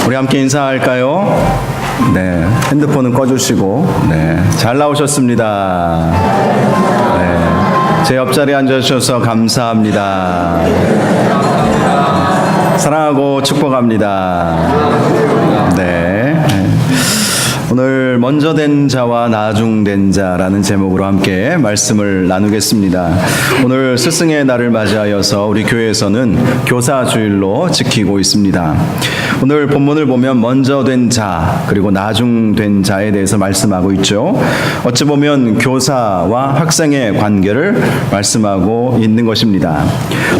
우리 함께 인사할까요? 네, 핸드폰은 꺼주시고, 네, 잘 나오셨습니다. 네, 제 옆자리에 앉아주셔서 감사합니다. 사랑하고 축복합니다. 네. 오늘 먼저 된 자와 나중 된 자라는 제목으로 함께 말씀을 나누겠습니다. 오늘 스승의 날을 맞이하여서 우리 교회에서는 교사주일로 지키고 있습니다. 오늘 본문을 보면 먼저 된 자 그리고 나중 된 자에 대해서 말씀하고 있죠. 어찌 보면 교사와 학생의 관계를 말씀하고 있는 것입니다.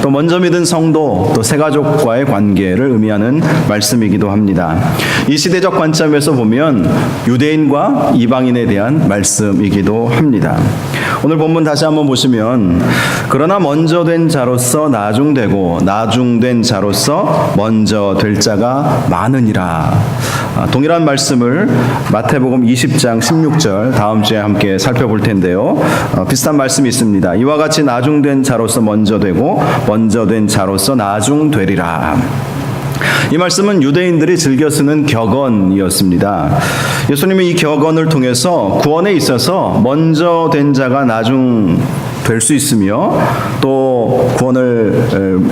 또 먼저 믿은 성도 또 새가족과의 관계를 의미하는 말씀이기도 합니다. 이 시대적 관점에서 보면 유대인과 이방인에 대한 말씀이기도 합니다. 오늘 본문 다시 한번 보시면 그러나 먼저 된 자로서 나중되고 나중된 자로서 먼저 될 자가 많으니라. 동일한 말씀을 마태복음 20장 16절 다음 주에 함께 살펴볼 텐데요. 비슷한 말씀이 있습니다. 이와 같이 나중된 자로서 먼저 되고 먼저 된 자로서 나중되리라. 이 말씀은 유대인들이 즐겨 쓰는 격언이었습니다. 예수님이 이 격언을 통해서 구원에 있어서 먼저 된 자가 나중 될 수 있으며 또 구원을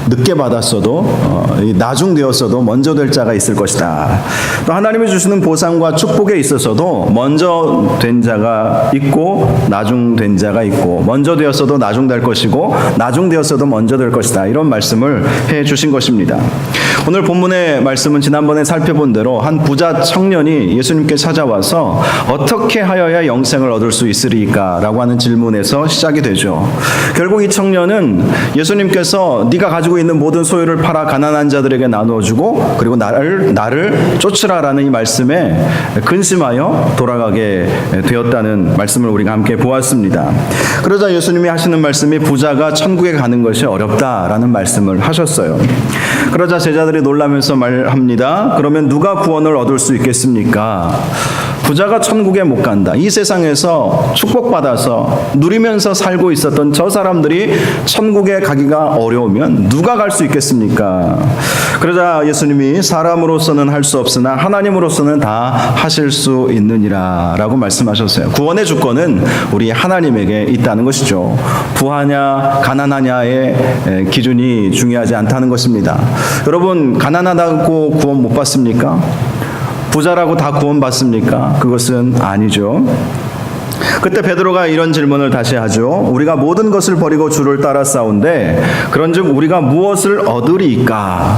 늦게 받았어도 나중 되었어도 먼저 될 자가 있을 것이다. 또 하나님이 주시는 보상과 축복에 있어서도 먼저 된 자가 있고 나중 된 자가 있고 먼저 되었어도 나중 될 것이고 나중 되었어도 먼저 될 것이다. 이런 말씀을 해 주신 것입니다. 오늘 본문의 말씀은 지난번에 살펴본 대로 한 부자 청년이 예수님께 찾아와서 어떻게 하여야 영생을 얻을 수 있으리까? 라고 하는 질문에서 시작이 되죠. 결국 이 청년은 예수님께서 네가 가지고 있는 모든 소유를 팔아 가난한 자들에게 나누어주고 그리고 나를 쫓으라라는 이 말씀에 근심하여 돌아가게 되었다는 말씀을 우리가 함께 보았습니다. 그러자 예수님이 하시는 말씀이 부자가 천국에 가는 것이 어렵다라는 말씀을 하셨어요. 그러자 제자들이 놀라면서 말합니다. 그러면 누가 구원을 얻을 수 있겠습니까? 부자가 천국에 못 간다. 이 세상에서 축복받아서 누리면서 살고 있었던 저 사람들이 천국에 가기가 어려우면 누가 갈 수 있겠습니까? 그러자 예수님이 사람으로서는 할 수 없으나 하나님으로서는 다 하실 수 있느니라 라고 말씀하셨어요. 구원의 주권은 우리 하나님에게 있다는 것이죠. 부하냐 가난하냐의 기준이 중요하지 않다는 것입니다. 여러분 가난하다고 구원 못 받습니까? 부자라고 다 구원받습니까? 그것은 아니죠. 그때 베드로가 이런 질문을 다시 하죠. 우리가 모든 것을 버리고 주를 따라 싸운데 그런즉 우리가 무엇을 얻으리까?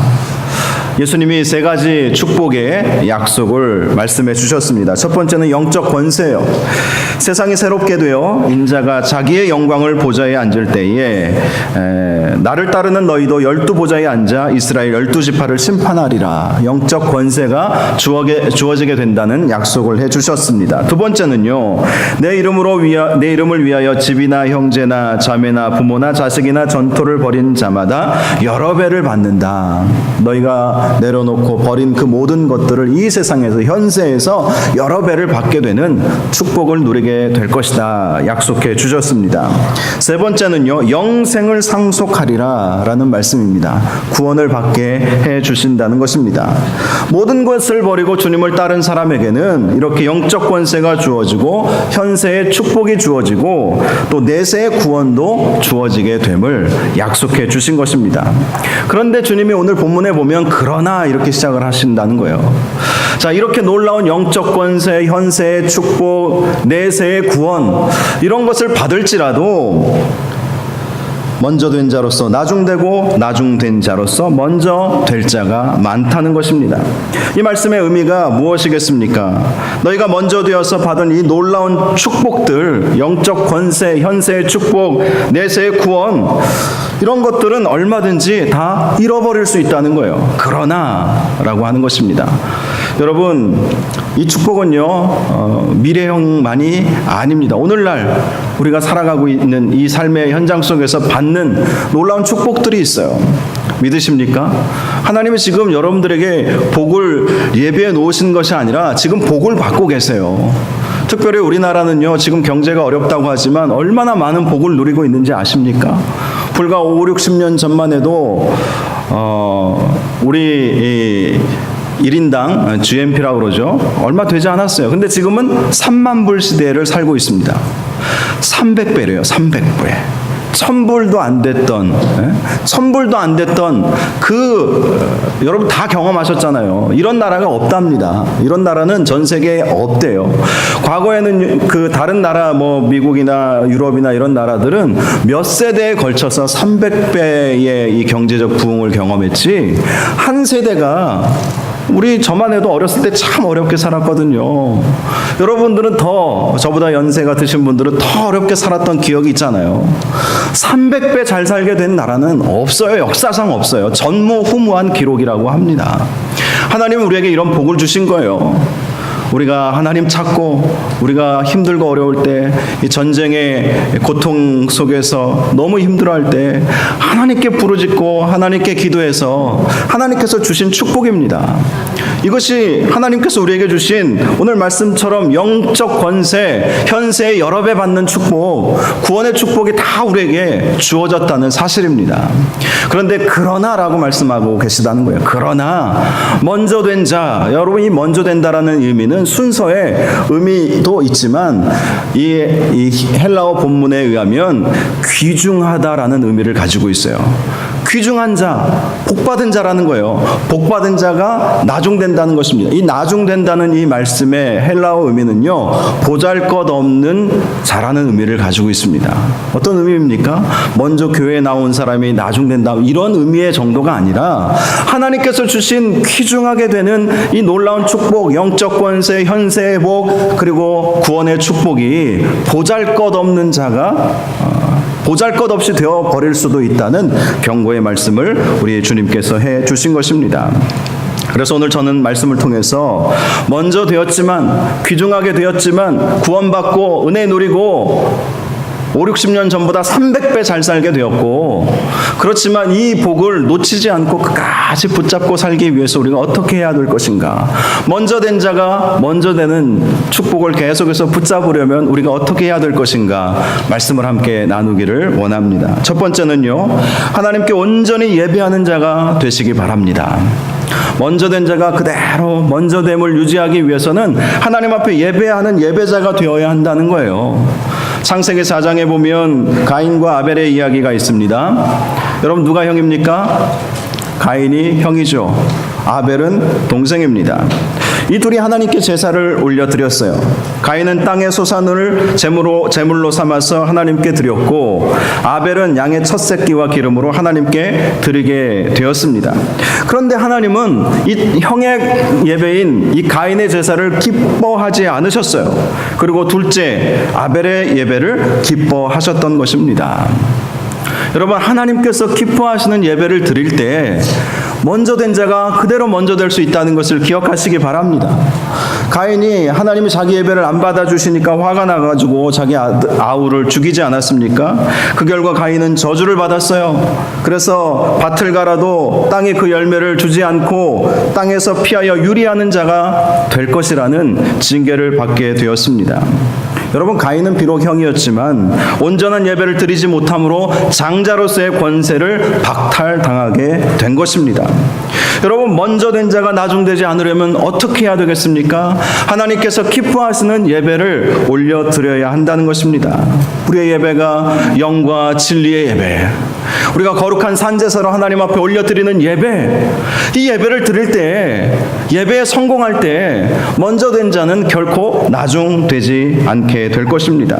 예수님이 세 가지 축복의 약속을 말씀해 주셨습니다. 첫 번째는 영적 권세요. 세상이 새롭게 되어 인자가 자기의 영광을 보좌에 앉을 때에 나를 따르는 너희도 12보좌에 앉아 이스라엘 12지파를 심판하리라. 영적 권세가 주어지게 된다는 약속을 해 주셨습니다. 두 번째는요. 내 이름을 위하여 집이나 형제나 자매나 부모나 자식이나 전토를 벌인 자마다 여러 배를 받는다. 너희가 내려놓고 버린 그 모든 것들을 이 세상에서 현세에서 여러 배를 받게 되는 축복을 누리게 될 것이다 약속해 주셨습니다. 세 번째는요. 영생을 상속하리라 라는 말씀입니다. 구원을 받게 해 주신다는 것입니다. 모든 것을 버리고 주님을 따른 사람에게는 이렇게 영적 권세가 주어지고 현세의 축복이 주어지고 또 내세의 구원도 주어지게 됨을 약속해 주신 것입니다. 그런데 주님이 오늘 본문에 보면 그러나 이렇게 시작을 하신다는 거예요. 자, 이렇게 놀라운 영적 권세, 현세의 축복, 내세의 구원 이런 것을 받을지라도 먼저 된 자로서 나중되고 나중된 자로서 먼저 될 자가 많다는 것입니다. 이 말씀의 의미가 무엇이겠습니까? 너희가 먼저 되어서 받은 이 놀라운 축복들, 영적 권세, 현세의 축복, 내세의 구원 이런 것들은 얼마든지 다 잃어버릴 수 있다는 거예요. 그러나 라고 하는 것입니다. 여러분 이 축복은요 미래형만이 아닙니다. 오늘날 우리가 살아가고 있는 이 삶의 현장 속에서 받는 놀라운 축복들이 있어요. 믿으십니까? 하나님은 지금 여러분들에게 복을 예비해 놓으신 것이 아니라 지금 복을 받고 계세요. 특별히 우리나라는요 지금 경제가 어렵다고 하지만 얼마나 많은 복을 누리고 있는지 아십니까? 불과 5, 60년 전만 해도 우리 1인당 GMP라고 그러죠. 얼마 되지 않았어요. 근데 지금은 3만 불 시대를 살고 있습니다. 300배래요. 300배. 1000불도 안 됐던, 1000불도 안 됐던 여러분 다 경험하셨잖아요. 이런 나라가 없답니다. 이런 나라는 전 세계에 없대요. 과거에는 그 다른 나라, 미국이나 유럽이나 이런 나라들은 몇 세대에 걸쳐서 300배의 이 경제적 부흥을 경험했지, 한 세대가 저만 해도 어렸을 때 참 어렵게 살았거든요. 여러분들은 저보다 연세가 드신 분들은 더 어렵게 살았던 기억이 있잖아요. 300배 잘 살게 된 나라는 없어요. 역사상 없어요. 전무후무한 기록이라고 합니다. 하나님은 우리에게 이런 복을 주신 거예요. 우리가 하나님 찾고 우리가 힘들고 어려울 때, 이 전쟁의 고통 속에서 너무 힘들어할 때 하나님께 부르짖고 하나님께 기도해서 하나님께서 주신 축복입니다. 이것이 하나님께서 우리에게 주신 오늘 말씀처럼 영적 권세, 현세의 여러 배 받는 축복, 구원의 축복이 다 우리에게 주어졌다는 사실입니다. 그런데 그러나라고 말씀하고 계시다는 거예요. 그러나 먼저 된 자, 여러분, 이 먼저 된다라는 의미는 순서의 의미도 있지만 이 헬라어 본문에 의하면 귀중하다라는 의미를 가지고 있어요. 귀중한 자, 복받은 자라는 거예요. 복받은 자가 나중된다는 것입니다. 이 나중된다는 이 말씀의 헬라어 의미는요, 보잘것없는 자라는 의미를 가지고 있습니다. 어떤 의미입니까? 먼저 교회에 나온 사람이 나중된다, 이런 의미의 정도가 아니라 하나님께서 주신 귀중하게 되는 이 놀라운 축복, 영적 권세, 현세의 복, 그리고 구원의 축복이 보잘것없는 자가 보잘것없이 되어버릴 수도 있다는 경고의 말씀을 우리 주님께서 해주신 것입니다. 그래서 오늘 저는 말씀을 통해서 먼저 되었지만, 귀중하게 되었지만, 구원받고 은혜 누리고 50-60년 전보다 300배 잘 살게 되었고, 그렇지만 이 복을 놓치지 않고 끝까지 붙잡고 살기 위해서 우리가 어떻게 해야 될 것인가? 먼저 된 자가 먼저 되는 축복을 계속해서 붙잡으려면 우리가 어떻게 해야 될 것인가? 말씀을 함께 나누기를 원합니다. 첫 번째는요, 하나님께 온전히 예배하는 자가 되시기 바랍니다. 먼저 된 자가 그대로 먼저됨을 유지하기 위해서는 하나님 앞에 예배하는 예배자가 되어야 한다는 거예요. 창세기 4장에 보면 가인과 아벨의 이야기가 있습니다. 여러분, 누가 형입니까? 가인이 형이죠. 아벨은 동생입니다. 이 둘이 하나님께 제사를 올려드렸어요. 가인은 땅의 소산을 제물로 삼아서 하나님께 드렸고, 아벨은 양의 첫 새끼와 기름으로 하나님께 드리게 되었습니다. 그런데 하나님은 이 형의 예배인 이 가인의 제사를 기뻐하지 않으셨어요. 그리고 둘째 아벨의 예배를 기뻐하셨던 것입니다. 여러분, 하나님께서 기뻐하시는 예배를 드릴 때 먼저 된 자가 그대로 먼저 될 수 있다는 것을 기억하시기 바랍니다. 가인이 하나님이 자기 예배를 안 받아주시니까 화가 나가지고 자기 아우를 죽이지 않았습니까? 그 결과 가인은 저주를 받았어요. 그래서 밭을 갈아도 땅에 그 열매를 주지 않고 땅에서 피하여 유리하는 자가 될 것이라는 징계를 받게 되었습니다. 여러분, 가인은 비록 형이었지만 온전한 예배를 드리지 못함으로 장자로서의 권세를 박탈당하게 된 것입니다. 여러분, 먼저 된 자가 나중되지 않으려면 어떻게 해야 되겠습니까? 하나님께서 기뻐하시는 예배를 올려드려야 한다는 것입니다. 우리의 예배가 영과 진리의 예배, 우리가 거룩한 산제사로 하나님 앞에 올려드리는 예배, 이 예배를 드릴 때, 예배에 성공할 때 먼저 된 자는 결코 나중되지 않게 될 것입니다.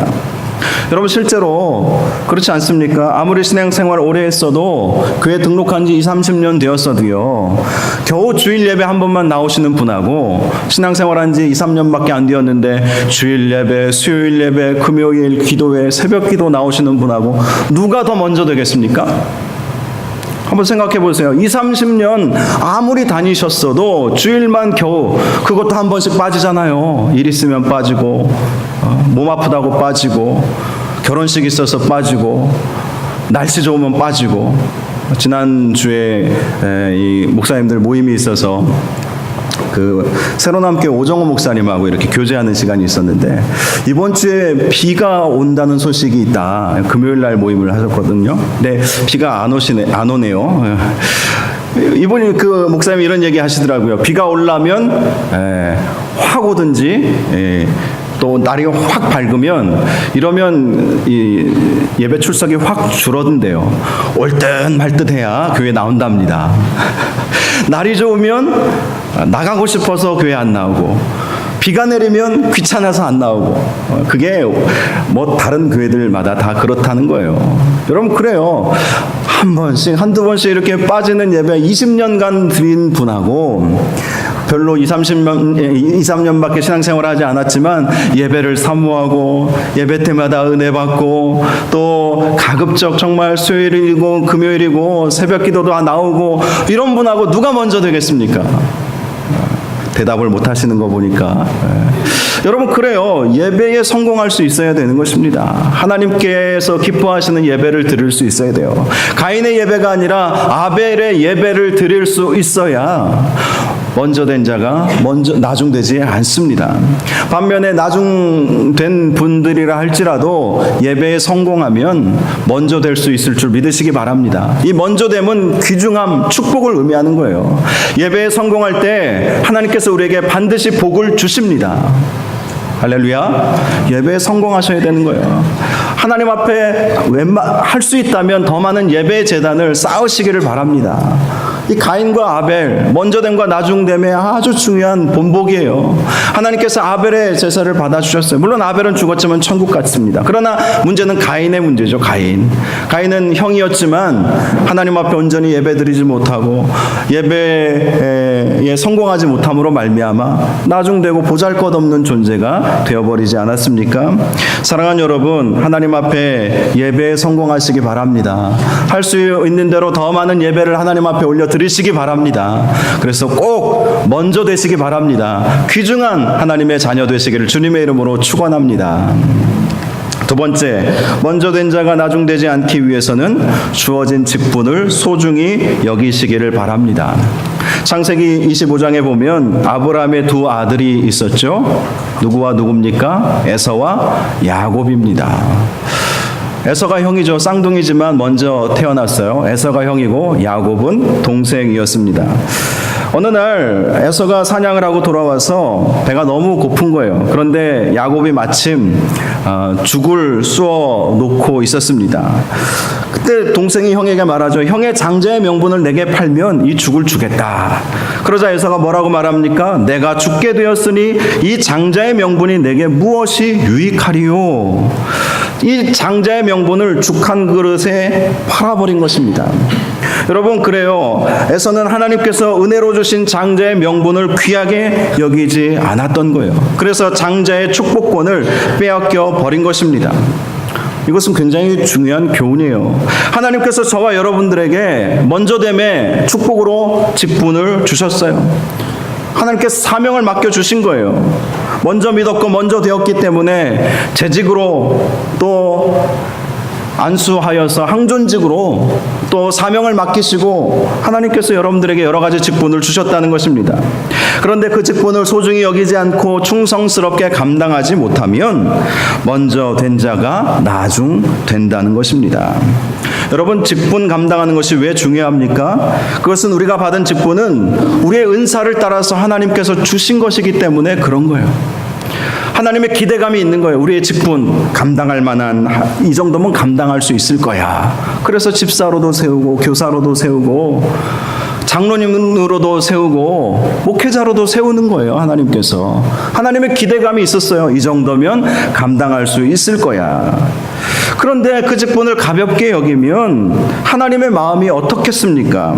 여러분, 실제로 그렇지 않습니까? 아무리 신앙생활 오래 했어도 교회 등록한 지 20-30년 되었어도요, 겨우 주일 예배 한 번만 나오시는 분하고 신앙생활한 지 2-3년밖에 안 되었는데 주일 예배, 수요일 예배, 금요일 기도회, 새벽 기도 나오시는 분하고 누가 더 먼저 되겠습니까? 한번 생각해 보세요. 20-30년 아무리 다니셨어도 주일만 겨우, 그것도 한 번씩 빠지잖아요. 일 있으면 빠지고, 몸 아프다고 빠지고, 결혼식 있어서 빠지고, 날씨 좋으면 빠지고. 지난주에 이 목사님들 모임이 있어서 새로남교 오정호 목사님하고 이렇게 교제하는 시간이 있었는데, 이번 주에 비가 온다는 소식이 있다. 금요일 날 모임을 하셨거든요. 근데 비가 안 오네요. 이분이 그 목사님이 이런 얘기 하시더라고요. 비가 올라면 확 오든지 또 날이 확 밝으면 이러면 이 예배 출석이 확 줄어든대요. 올 듯 말 듯 해야 교회 나온답니다. 날이 좋으면 나가고 싶어서 교회 안 나오고, 비가 내리면 귀찮아서 안 나오고, 그게 뭐 다른 교회들마다 다 그렇다는 거예요. 여러분, 그래요. 한 번씩 한두 번씩 이렇게 빠지는 예배 20년간 드린 분하고 별로 2, 3년밖에 신앙생활을 하지 않았지만 예배를 사모하고 예배 때마다 은혜 받고 또 가급적 정말 수요일이고 금요일이고 새벽 기도도 나오고 이런 분하고 누가 먼저 되겠습니까? 대답을 못 하시는 거 보니까. 여러분, 그래요. 예배에 성공할 수 있어야 되는 것입니다. 하나님께서 기뻐하시는 예배를 드릴 수 있어야 돼요. 가인의 예배가 아니라 아벨의 예배를 드릴 수 있어야 먼저 된 자가 나중되지 않습니다. 반면에 나중된 분들이라 할지라도 예배에 성공하면 먼저 될 수 있을 줄 믿으시기 바랍니다. 이 먼저됨은 귀중함, 축복을 의미하는 거예요. 예배에 성공할 때 하나님께서 우리에게 반드시 복을 주십니다. 할렐루야. 예배에 성공하셔야 되는 거예요. 하나님 앞에 할 수 있다면 더 많은 예배 재단을 쌓으시기를 바랍니다. 이 가인과 아벨, 먼저됨과 나중됨의 아주 중요한 본보기예요. 하나님께서 아벨의 제사를 받아주셨어요. 물론 아벨은 죽었지만 천국 갔습니다. 그러나 문제는 가인의 문제죠. 가인은 형이었지만 하나님 앞에 온전히 예배드리지 못하고 예배에 성공하지 못함으로 말미암아 나중되고 보잘것없는 존재가 되어버리지 않았습니까? 사랑하는 여러분, 하나님 앞에 예배에 성공하시기 바랍니다. 할 수 있는 대로 더 많은 예배를 하나님 앞에 올려드리시기 바랍니다. 그래서 꼭 먼저 되시기 바랍니다. 귀중한 하나님의 자녀 되시기를 주님의 이름으로 축원합니다. 두 번째, 먼저 된 자가 나중되지 않기 위해서는 주어진 직분을 소중히 여기시기를 바랍니다. 창세기 25장에 보면 아브라함의 두 아들이 있었죠. 누구와 누굽니까? 에서와 야곱입니다. 에서가 형이죠. 쌍둥이지만 먼저 태어났어요. 에서가 형이고 야곱은 동생이었습니다. 어느 날 에서가 사냥을 하고 돌아와서 배가 너무 고픈 거예요. 그런데 야곱이 마침 죽을 쑤어 놓고 있었습니다. 그때 동생이 형에게 말하죠. 형의 장자의 명분을 내게 팔면 이 죽을 주겠다. 그러자 에서가 뭐라고 말합니까? 내가 죽게 되었으니 이 장자의 명분이 내게 무엇이 유익하리요? 이 장자의 명분을 죽 한 그릇에 팔아버린 것입니다. 여러분, 그래요. 에서는 하나님께서 은혜로 주신 장자의 명분을 귀하게 여기지 않았던 거예요. 그래서 장자의 축복권을 빼앗겨 버린 것입니다. 이것은 굉장히 중요한 교훈이에요. 하나님께서 저와 여러분들에게 먼저됨의 축복으로 직분을 주셨어요. 하나님께서 사명을 맡겨주신 거예요. 먼저 믿었고 먼저 되었기 때문에 재직으로 또 안수하여서 항존직으로 또 사명을 맡기시고 하나님께서 여러분들에게 여러 가지 직분을 주셨다는 것입니다. 그런데 그 직분을 소중히 여기지 않고 충성스럽게 감당하지 못하면 먼저 된 자가 나중 된다는 것입니다. 여러분, 직분 감당하는 것이 왜 중요합니까? 그것은 우리가 받은 직분은 우리의 은사를 따라서 하나님께서 주신 것이기 때문에 그런 거예요. 하나님의 기대감이 있는 거예요. 우리의 직분 감당할 만한, 이 정도면 감당할 수 있을 거야. 그래서 집사로도 세우고 교사로도 세우고 장로님으로도 세우고 목회자로도 세우는 거예요. 하나님께서. 하나님의 기대감이 있었어요. 이 정도면 감당할 수 있을 거야. 그런데 그 직분을 가볍게 여기면 하나님의 마음이 어떻겠습니까?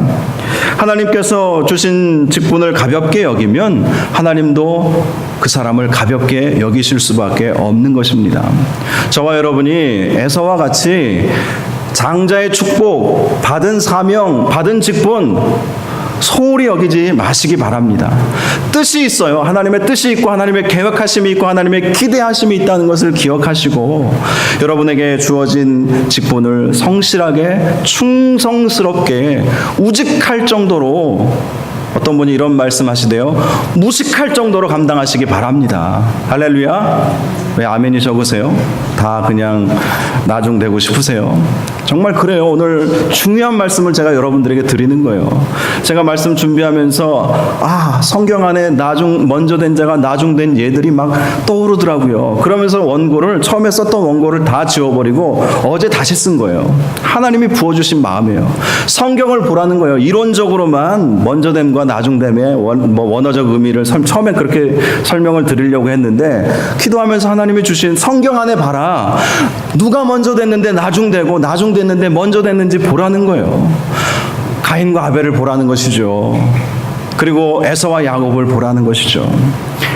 하나님께서 주신 직분을 가볍게 여기면 하나님도 그 사람을 가볍게 여기실 수밖에 없는 것입니다. 저와 여러분이 에서와 같이 장자의 축복, 받은 사명, 받은 직분 소홀히 여기지 마시기 바랍니다. 뜻이 있어요. 하나님의 뜻이 있고 하나님의 계획하심이 있고 하나님의 기대하심이 있다는 것을 기억하시고 여러분에게 주어진 직분을 성실하게 충성스럽게 우직할 정도로, 어떤 분이 이런 말씀하시대요. 무식할 정도로 감당하시기 바랍니다. 할렐루야. 왜 아멘이 적으세요? 다 그냥 나중되고 싶으세요? 정말 그래요. 오늘 중요한 말씀을 제가 여러분들에게 드리는 거예요. 제가 말씀 준비하면서 성경 안에 먼저 된 자가 나중된 예들이 막 떠오르더라고요. 그러면서 처음에 썼던 원고를 다 지워버리고 어제 다시 쓴 거예요. 하나님이 부어주신 마음이에요. 성경을 보라는 거예요. 이론적으로만 먼저됨과 나중됨의 원어적 의미를 처음에 그렇게 설명을 드리려고 했는데, 기도하면서 하나님이 주신 성경 안에 봐라. 누가 먼저 됐는데 나중되고 나중됐는데 먼저 됐는지 보라는 거예요. 가인과 아벨을 보라는 것이죠. 그리고 에서와 야곱을 보라는 것이죠.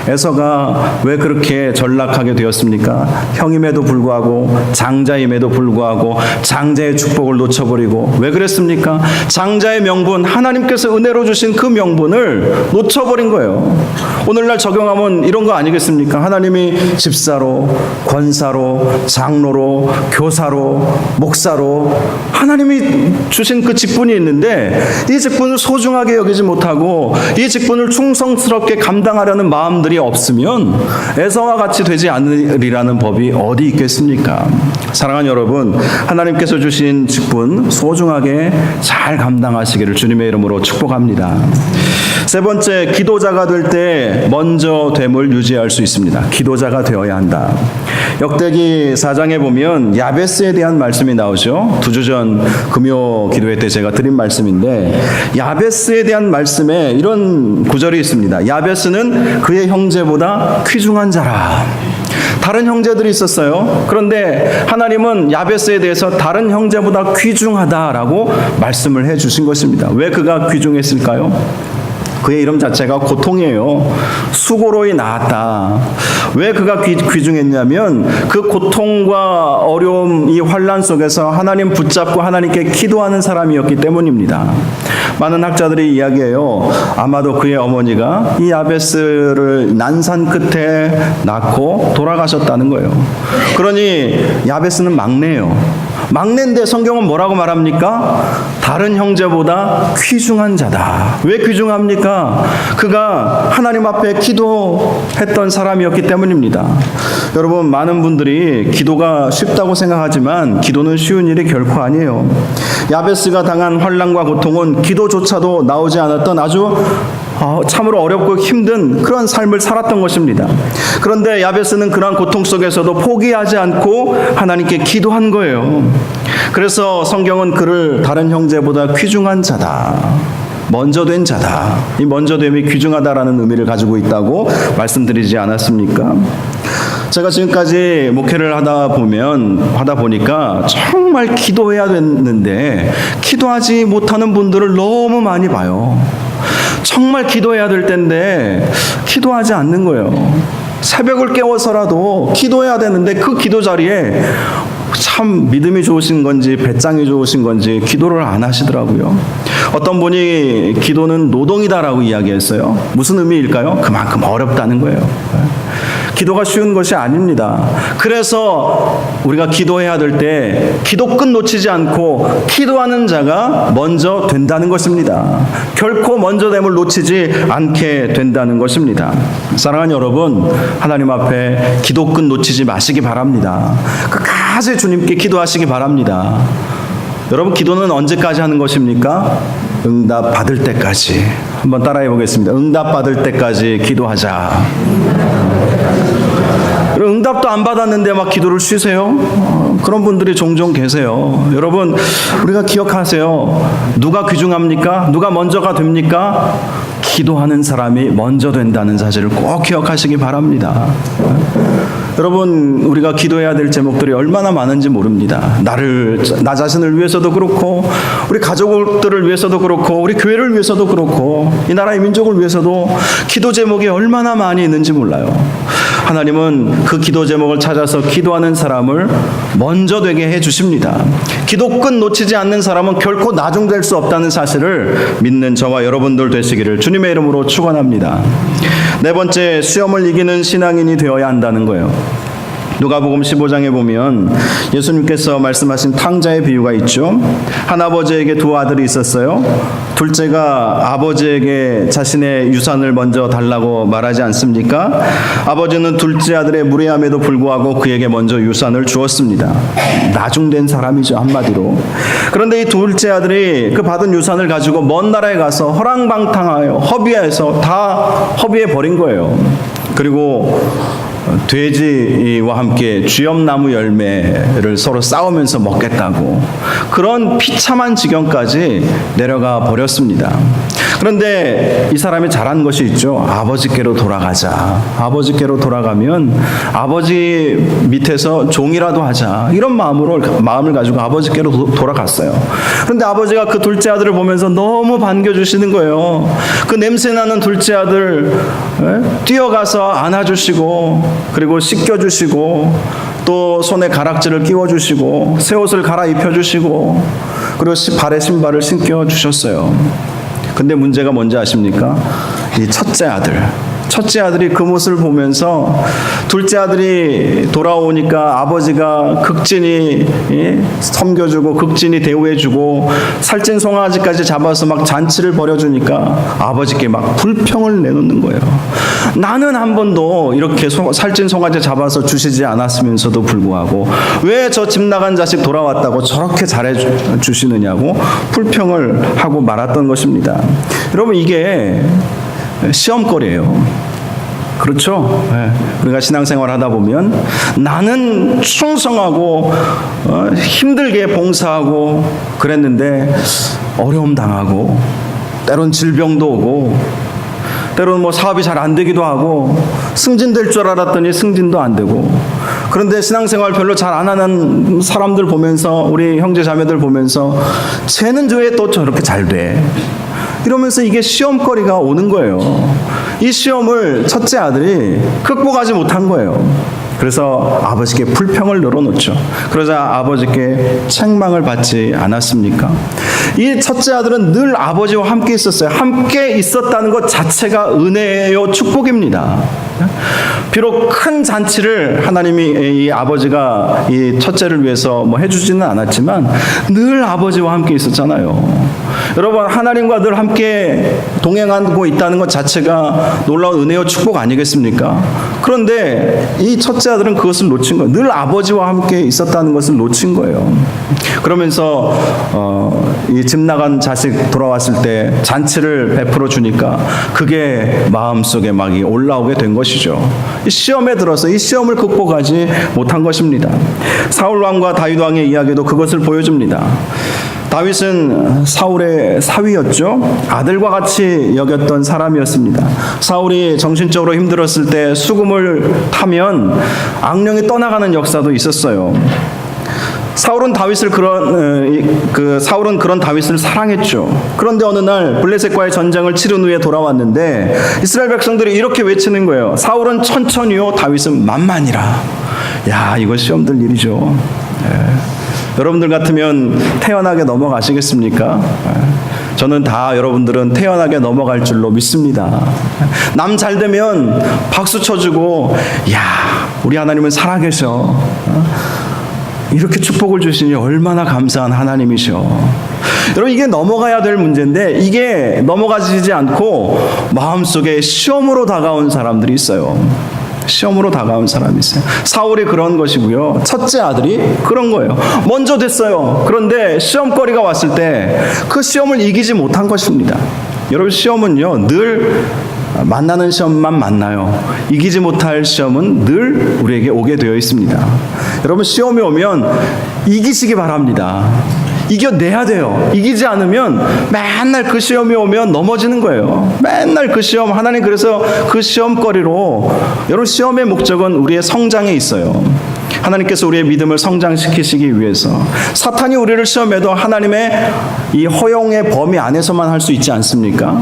에서가 왜 그렇게 전락하게 되었습니까? 형임에도 불구하고, 장자임에도 불구하고 장자의 축복을 놓쳐버리고, 왜 그랬습니까? 장자의 명분, 하나님께서 은혜로 주신 그 명분을 놓쳐버린 거예요. 오늘날 적용하면 이런 거 아니겠습니까? 하나님이 집사로, 권사로, 장로로, 교사로, 목사로 하나님이 주신 그 직분이 있는데, 이 직분을 소중하게 여기지 못하고 이 직분을 충성스럽게 감당하려는 마음들이 없으면 에서와 같이 되지 않으리라는 법이 어디 있겠습니까? 사랑하는 여러분, 하나님께서 주신 직분 소중하게 잘 감당하시기를 주님의 이름으로 축복합니다. 세 번째, 기도자가 될 때 먼저 됨을 유지할 수 있습니다. 기도자가 되어야 한다. 역대기 4장에 보면 야베스에 대한 말씀이 나오죠. 2주 전 금요 기도회 때 제가 드린 말씀인데, 야베스에 대한 말씀에 이런 구절이 있습니다. 야베스는 그의 형제보다 귀중한 자라. 다른 형제들이 있었어요. 그런데 하나님은 야베스에 대해서 다른 형제보다 귀중하다라고 말씀을 해주신 것입니다. 왜 그가 귀중했을까요? 그의 이름 자체가 고통이에요. 수고로이 나았다. 왜 그가 귀중했냐면, 그 고통과 어려움, 이 환난 속에서 하나님 붙잡고 하나님께 기도하는 사람이었기 때문입니다. 많은 학자들이 이야기해요. 아마도 그의 어머니가 이 야베스를 난산 끝에 낳고 돌아가셨다는 거예요. 그러니 야베스는 막내예요. 막내인데 성경은 뭐라고 말합니까? 다른 형제보다 귀중한 자다. 왜 귀중합니까? 그가 하나님 앞에 기도했던 사람이었기 때문입니다. 여러분, 많은 분들이 기도가 쉽다고 생각하지만 기도는 쉬운 일이 결코 아니에요. 야베스가 당한 환난과 고통은 기도조차도 나오지 않았던 아주 참으로 어렵고 힘든 그런 삶을 살았던 것입니다. 그런데 야베스는 그러한 고통 속에서도 포기하지 않고 하나님께 기도한 거예요. 그래서 성경은 그를 다른 형제보다 귀중한 자다, 먼저 된 자다, 이 먼저됨이 귀중하다라는 의미를 가지고 있다고 말씀드리지 않았습니까? 제가 지금까지 목회를 하다 보니까 정말 기도해야 됐는데 기도하지 못하는 분들을 너무 많이 봐요. 정말 기도해야 될 텐데 기도하지 않는 거예요. 새벽을 깨워서라도 기도해야 되는데 그 기도 자리에 참 믿음이 좋으신 건지 배짱이 좋으신 건지 기도를 안 하시더라고요. 어떤 분이 기도는 노동이다라고 이야기했어요. 무슨 의미일까요? 그만큼 어렵다는 거예요. 기도가 쉬운 것이 아닙니다. 그래서 우리가 기도해야 될 때 기도끝 놓치지 않고 기도하는 자가 먼저 된다는 것입니다. 결코 먼저됨을 놓치지 않게 된다는 것입니다. 사랑하는 여러분, 하나님 앞에 기도끝 놓치지 마시기 바랍니다. 끝까지 주님께 기도하시기 바랍니다. 여러분, 기도는 언제까지 하는 것입니까? 응답 받을 때까지. 한번 따라해 보겠습니다. 응답 받을 때까지 기도하자. 응답도 안 받았는데 막 기도를 쉬세요? 그런 분들이 종종 계세요. 여러분, 우리가 기억하세요. 누가 귀중합니까? 누가 먼저가 됩니까? 기도하는 사람이 먼저 된다는 사실을 꼭 기억하시기 바랍니다. 여러분, 우리가 기도해야 될 제목들이 얼마나 많은지 모릅니다. 나 자신을 위해서도 그렇고, 우리 가족들을 위해서도 그렇고, 우리 교회를 위해서도 그렇고, 이 나라의 민족을 위해서도 기도 제목이 얼마나 많이 있는지 몰라요. 하나님은 그 기도 제목을 찾아서 기도하는 사람을 먼저 되게 해주십니다. 기도 끝 놓치지 않는 사람은 결코 나중될 수 없다는 사실을 믿는 저와 여러분들 되시기를 주님의 이름으로 축원합니다. 네 번째, 시험을 이기는 신앙인이 되어야 한다는 거예요. 누가복음 15장에 보면 예수님께서 말씀하신 탕자의 비유가 있죠. 한 아버지에게 두 아들이 있었어요. 둘째가 아버지에게 자신의 유산을 먼저 달라고 말하지 않습니까? 아버지는 둘째 아들의 무례함에도 불구하고 그에게 먼저 유산을 주었습니다. 나중된 사람이죠, 한마디로. 그런데 이 둘째 아들이 그 받은 유산을 가지고 먼 나라에 가서 허랑방탕하여 허비해서 다 허비해 버린 거예요. 그리고 돼지와 함께 쥐엄나무 열매를 서로 싸우면서 먹겠다고 그런 비참한 지경까지 내려가 버렸습니다. 그런데 이 사람이 잘한 것이 있죠. 아버지께로 돌아가자. 아버지께로 돌아가면 아버지 밑에서 종이라도 하자. 이런 마음을 가지고 아버지께로 돌아갔어요. 그런데 아버지가 그 둘째 아들을 보면서 너무 반겨주시는 거예요. 그 냄새나는 둘째 아들 뛰어가서 안아주시고 그리고 씻겨주시고 또 손에 가락지를 끼워주시고 새 옷을 갈아입혀주시고 그리고 발에 신발을 신겨주셨어요. 근데 문제가 뭔지 아십니까? 이 첫째 아들이 그 모습을 보면서 둘째 아들이 돌아오니까 아버지가 극진히 섬겨주고 극진히 대우해주고 살찐 송아지까지 잡아서 막 잔치를 벌여주니까 아버지께 막 불평을 내놓는 거예요. 나는 한 번도 이렇게 살찐 송아지 잡아서 주시지 않았으면서도 불구하고 왜 저 집 나간 자식 돌아왔다고 저렇게 잘해주시느냐고 불평을 하고 말았던 것입니다. 여러분, 이게 시험거리예요. 그렇죠? 우리가 신앙생활 하다 보면 나는 충성하고 힘들게 봉사하고 그랬는데 어려움 당하고 때론 질병도 오고 때론 뭐 사업이 잘 안 되기도 하고 승진될 줄 알았더니 승진도 안 되고 그런데 신앙생활 별로 잘 안 하는 사람들 보면서 우리 형제 자매들 보면서 쟤는 왜 또 저렇게 잘 돼? 이러면서 이게 시험거리가 오는 거예요. 이 시험을 첫째 아들이 극복하지 못한 거예요. 그래서 아버지께 불평을 늘어놓죠. 그러자 아버지께 책망을 받지 않았습니까? 이 첫째 아들은 늘 아버지와 함께 있었어요. 함께 있었다는 것 자체가 은혜요, 축복입니다. 비록 큰 잔치를 하나님이 이 아버지가 이 첫째를 위해서 뭐 해주지는 않았지만 늘 아버지와 함께 있었잖아요. 여러분, 하나님과 늘 함께 동행하고 있다는 것 자체가 놀라운 은혜요, 축복 아니겠습니까? 그런데 이 첫째 아들은 그것을 놓친 거예요. 늘 아버지와 함께 있었다는 것을 놓친 거예요. 그러면서 이 집 나간 자식 돌아왔을 때 잔치를 베풀어 주니까 그게 마음속에 막 올라오게 된 것이죠. 이 시험에 들어서 이 시험을 극복하지 못한 것입니다. 사울 왕과 다윗 왕의 이야기도 그것을 보여줍니다. 다윗은 사울의 사위였죠. 아들과 같이 여겼던 사람이었습니다. 사울이 정신적으로 힘들었을 때 수금을 타면 악령이 떠나가는 역사도 있었어요. 사울은 그런 다윗을 사랑했죠. 그런데 어느 날 블레셋과의 전쟁을 치른 후에 돌아왔는데 이스라엘 백성들이 이렇게 외치는 거예요. 사울은 천천히요, 다윗은 만만이라. 야, 이거 시험 들 일이죠. 여러분들 같으면 태연하게 넘어가시겠습니까? 저는 다 여러분들은 태연하게 넘어갈 줄로 믿습니다. 남 잘 되면 박수 쳐주고, 야, 우리 하나님은 살아계셔. 이렇게 축복을 주시니 얼마나 감사한 하나님이셔. 여러분, 이게 넘어가야 될 문제인데 이게 넘어가지지 않고 마음속에 시험으로 다가온 사람들이 있어요. 시험으로 다가온 사람이 있어요. 사울이 그런 것이고요. 첫째 아들이 그런 거예요. 먼저 됐어요. 그런데 시험거리가 왔을 때 그 시험을 이기지 못한 것입니다. 여러분, 시험은요, 늘 만나는 시험만 만나요. 이기지 못할 시험은 늘 우리에게 오게 되어 있습니다. 여러분, 시험이 오면 이기시기 바랍니다. 이겨내야 돼요. 이기지 않으면 맨날 그 시험이 오면 넘어지는 거예요. 맨날 그 시험, 하나님 그래서 그 시험거리로, 여러분, 시험의 목적은 우리의 성장에 있어요. 하나님께서 우리의 믿음을 성장시키시기 위해서. 사탄이 우리를 시험해도 하나님의 이 허용의 범위 안에서만 할 수 있지 않습니까?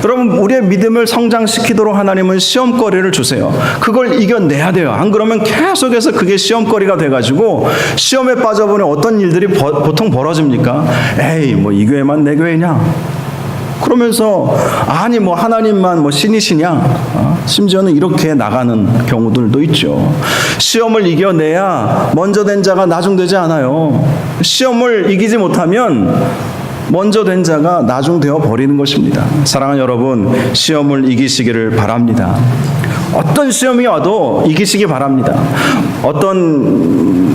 여러분, 우리의 믿음을 성장시키도록 하나님은 시험거리를 주세요. 그걸 이겨내야 돼요. 안 그러면 계속해서 그게 시험거리가 돼가지고 시험에 빠져보니 어떤 일들이 보통 벌어집니까? 에이, 뭐 이 교회만 내 교회냐? 그러면서 아니 뭐 하나님만 뭐 신이시냐? 심지어는 이렇게 나가는 경우들도 있죠. 시험을 이겨내야 먼저 된 자가 나중되지 않아요. 시험을 이기지 못하면 먼저 된 자가 나중되어 버리는 것입니다. 사랑하는 여러분, 시험을 이기시기를 바랍니다. 어떤 시험이 와도 이기시기 바랍니다. 어떤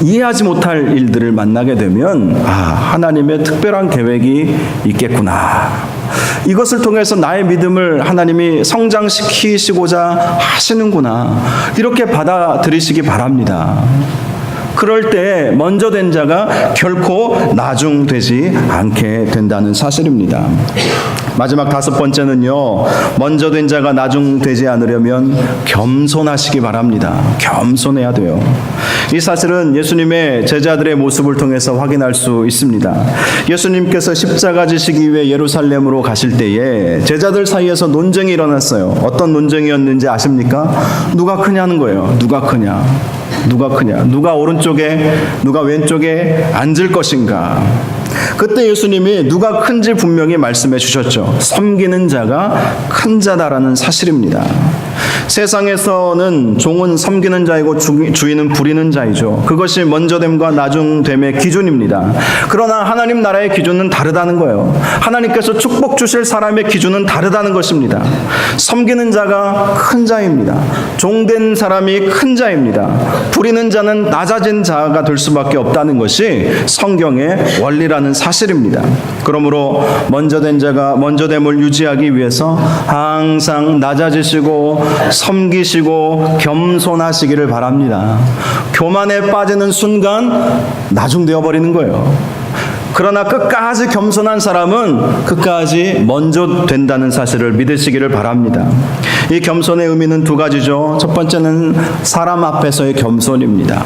이해하지 못할 일들을 만나게 되면 하나님의 특별한 계획이 있겠구나. 이것을 통해서 나의 믿음을 하나님이 성장시키시고자 하시는구나. 이렇게 받아들이시기 바랍니다. 그럴 때 먼저 된 자가 결코 나중되지 않게 된다는 사실입니다. 마지막 5번째는요, 먼저 된 자가 나중되지 않으려면 겸손하시기 바랍니다. 겸손해야 돼요. 이 사실은 예수님의 제자들의 모습을 통해서 확인할 수 있습니다. 예수님께서 십자가 지시기 위해 예루살렘으로 가실 때에 제자들 사이에서 논쟁이 일어났어요. 어떤 논쟁이었는지 아십니까? 누가 크냐는 거예요. 누가 크냐? 누가 크냐? 누가 오른쪽에, 누가 왼쪽에 앉을 것인가? 그때 예수님이 누가 큰지 분명히 말씀해 주셨죠. 섬기는 자가 큰 자다라는 사실입니다. 세상에서는 종은 섬기는 자이고 주인은 부리는 자이죠. 그것이 먼저됨과 나중됨의 기준입니다. 그러나 하나님 나라의 기준은 다르다는 거예요. 하나님께서 축복 주실 사람의 기준은 다르다는 것입니다. 섬기는 자가 큰 자입니다. 종된 사람이 큰 자입니다. 부리는 자는 낮아진 자가 될 수밖에 없다는 것이 성경의 원리라는 사실입니다. 그러므로 먼저된 자가 먼저됨을 유지하기 위해서 항상 낮아지시고 섬기시고 겸손하시기를 바랍니다. 교만에 빠지는 순간 나중되어 버리는 거예요. 그러나 끝까지 겸손한 사람은 끝까지 먼저 된다는 사실을 믿으시기를 바랍니다. 이 겸손의 의미는 2가지죠. 첫 번째는 사람 앞에서의 겸손입니다.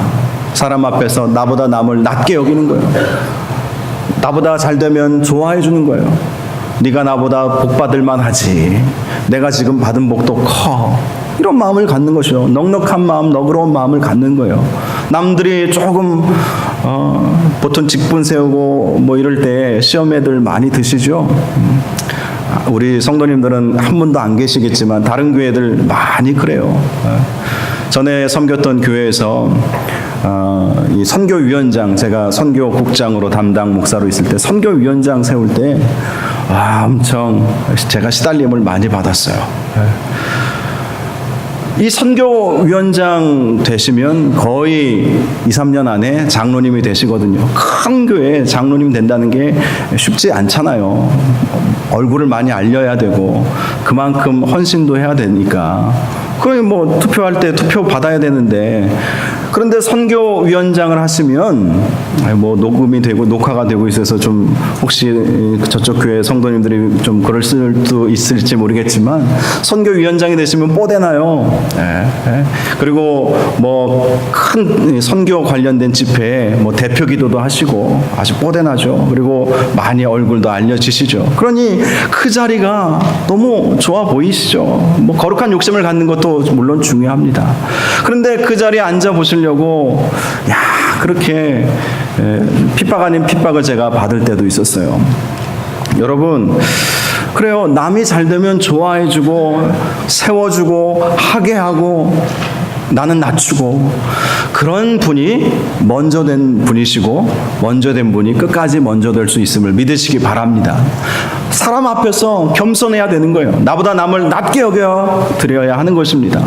사람 앞에서 나보다 남을 낮게 여기는 거예요. 나보다 잘 되면 좋아해 주는 거예요. 네가 나보다 복 받을 만하지. 내가 지금 받은 복도 커. 이런 마음을 갖는 것이요. 넉넉한 마음, 너그러운 마음을 갖는 거예요. 남들이 조금 보통 직분 세우고 뭐 이럴 때 시험 애들 많이 드시죠. 우리 성도님들은 한 분도 안 계시겠지만 다른 교회들 많이 그래요. 전에 섬겼던 교회에서 이 선교위원장, 제가 선교국장으로 담당 목사로 있을 때 선교위원장 세울 때 엄청 제가 시달림을 많이 받았어요. 이 선교위원장 되시면 거의 2-3년 안에 장로님이 되시거든요. 큰 교회에 장로님 된다는 게 쉽지 않잖아요. 얼굴을 많이 알려야 되고 그만큼 헌신도 해야 되니까 거의 뭐 투표할 때 투표 받아야 되는데, 그런데 선교위원장을 하시면 뭐 녹음이 되고 녹화가 되고 있어서 좀 혹시 저쪽 교회 성도님들이 좀 그럴 수도 있을지 모르겠지만 선교위원장이 되시면 뽀대나요. 그리고 뭐 큰 선교 관련된 집회에 뭐 대표 기도도 하시고 아주 뽀대나죠. 그리고 많이 얼굴도 알려지시죠. 그러니 그 자리가 너무 좋아 보이시죠. 뭐 거룩한 욕심을 갖는 것도 물론 중요합니다. 그런데 그 자리에 앉아 보시려고 그렇게 핍박 아닌 핍박을 제가 받을 때도 있었어요. 여러분, 그래요. 남이 잘 되면 좋아해주고 세워주고 하게 하고 나는 낮추고, 그런 분이 먼저 된 분이시고 먼저 된 분이 끝까지 먼저 될 수 있음을 믿으시기 바랍니다. 사람 앞에서 겸손해야 되는 거예요. 나보다 남을 낮게 여겨 드려야 하는 것입니다.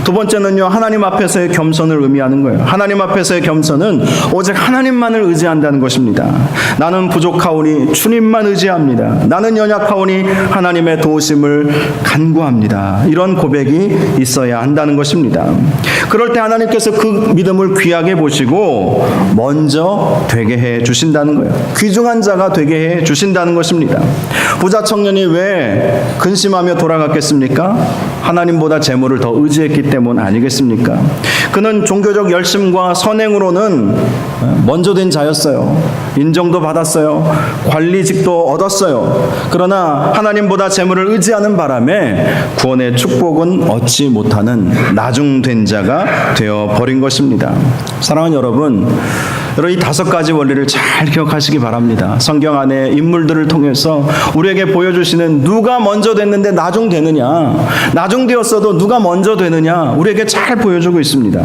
2번째는요, 하나님 앞에서의 겸손을 의미하는 거예요. 하나님 앞에서의 겸손은 오직 하나님만을 의지한다는 것입니다. 나는 부족하오니 주님만 의지합니다. 나는 연약하오니 하나님의 도우심을 간구합니다. 이런 고백이 있어야 한다는 것입니다. 그럴 때 하나님께서 그 믿음을 귀하게 보시고 먼저 되게 해 주신다는 거예요. 귀중한 자가 되게 해 주신다는 것입니다. 부자 청년이 왜 근심하며 돌아갔겠습니까? 하나님보다 재물을 더 의지했기 때문 아니겠습니까? 그는 종교적 열심과 선행으로는 먼저 된 자였어요. 인정도 받았어요. 관리직도 얻었어요. 그러나 하나님보다 재물을 의지하는 바람에 구원의 축복은 얻지 못하는 나중된 자가 되어버린 것입니다. 사랑하는 여러분, 여러분 이 5가지 원리를 잘 기억하시기 바랍니다. 성경 안에 인물들을 통해서 우리에게 보여주시는 누가 먼저 됐는데 나중되느냐, 나중되었어도 누가 먼저 되느냐 우리에게 잘 보여주고 있습니다.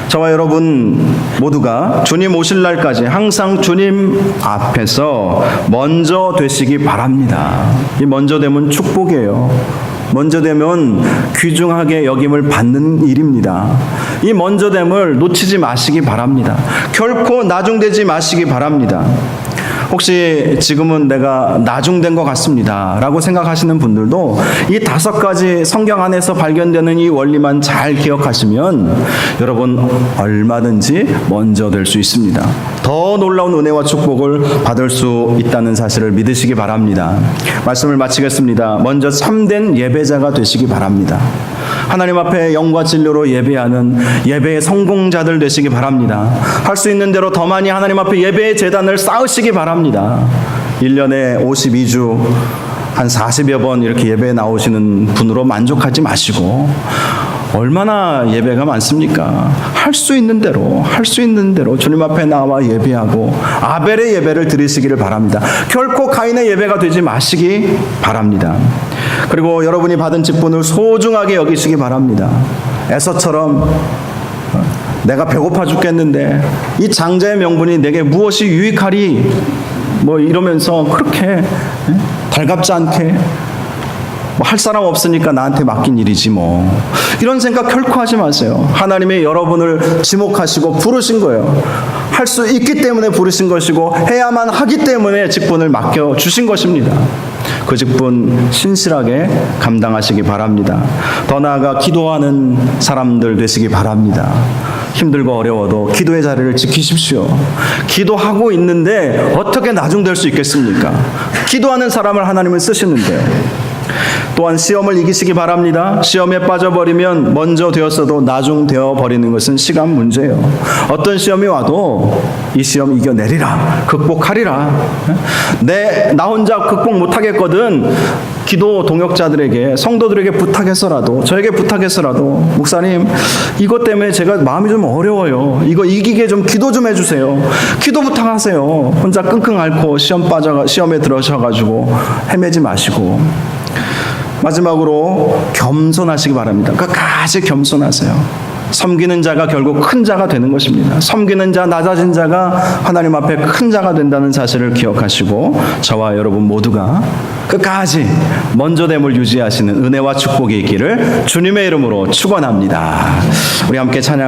저와 여러분 모두가 주님 오실 날까지 항상 주님 앞에서 먼저 되시기 바랍니다. 이 먼저 되면 축복이에요. 먼저 되면 귀중하게 여김을 받는 일입니다. 이 먼저됨을 놓치지 마시기 바랍니다. 결코 나중되지 마시기 바랍니다. 혹시 지금은 내가 나중된 것 같습니다 라고 생각하시는 분들도 이 5가지 성경 안에서 발견되는 이 원리만 잘 기억하시면 여러분 얼마든지 먼저 될 수 있습니다. 더 놀라운 은혜와 축복을 받을 수 있다는 사실을 믿으시기 바랍니다. 말씀을 마치겠습니다. 먼저 참된 예배자가 되시기 바랍니다. 하나님 앞에 영과 진료로 예배하는 예배의 성공자들 되시기 바랍니다. 할 수 있는 대로 더 많이 하나님 앞에 예배의 제단을 쌓으시기 바랍니다. 1년에 52주 한 40여 번 이렇게 예배에 나오시는 분으로 만족하지 마시고 얼마나 예배가 많습니까? 할 수 있는 대로 주님 앞에 나와 예배하고 아벨의 예배를 드리시기를 바랍니다. 결코 가인의 예배가 되지 마시기 바랍니다. 그리고 여러분이 받은 직분을 소중하게 여기시기 바랍니다. 에서처럼 내가 배고파 죽겠는데 이 장자의 명분이 내게 무엇이 유익하리 뭐 이러면서 그렇게 달갑지 않게 할 사람 없으니까 나한테 맡긴 일이지 뭐 이런 생각 결코 하지 마세요. 하나님이 여러분을 지목하시고 부르신 거예요. 할 수 있기 때문에 부르신 것이고 해야만 하기 때문에 직분을 맡겨주신 것입니다. 그 직분 신실하게 감당하시기 바랍니다. 더 나아가 기도하는 사람들 되시기 바랍니다. 힘들고 어려워도 기도의 자리를 지키십시오. 기도하고 있는데 어떻게 나중될 수 있겠습니까? 기도하는 사람을 하나님은 쓰시는데요. 또한 시험을 이기시기 바랍니다. 시험에 빠져버리면 먼저 되었어도 나중 되어버리는 것은 시간 문제예요. 어떤 시험이 와도 이 시험 이겨내리라, 극복하리라. 나 혼자 극복 못하겠거든. 기도 동역자들에게, 성도들에게 부탁해서라도, 저에게 부탁해서라도 목사님 이것 때문에 제가 마음이 좀 어려워요. 이거 이기게 좀 기도 좀 해주세요. 기도 부탁하세요. 혼자 끙끙 앓고 시험에 들어셔가지고 헤매지 마시고. 마지막으로 겸손하시기 바랍니다. 끝까지 겸손하세요. 섬기는 자가 결국 큰 자가 되는 것입니다. 섬기는 자, 낮아진 자가 하나님 앞에 큰 자가 된다는 사실을 기억하시고 저와 여러분 모두가 끝까지 먼저됨을 유지하시는 은혜와 축복이 있기를 주님의 이름으로 축원합니다. 우리 함께 찬양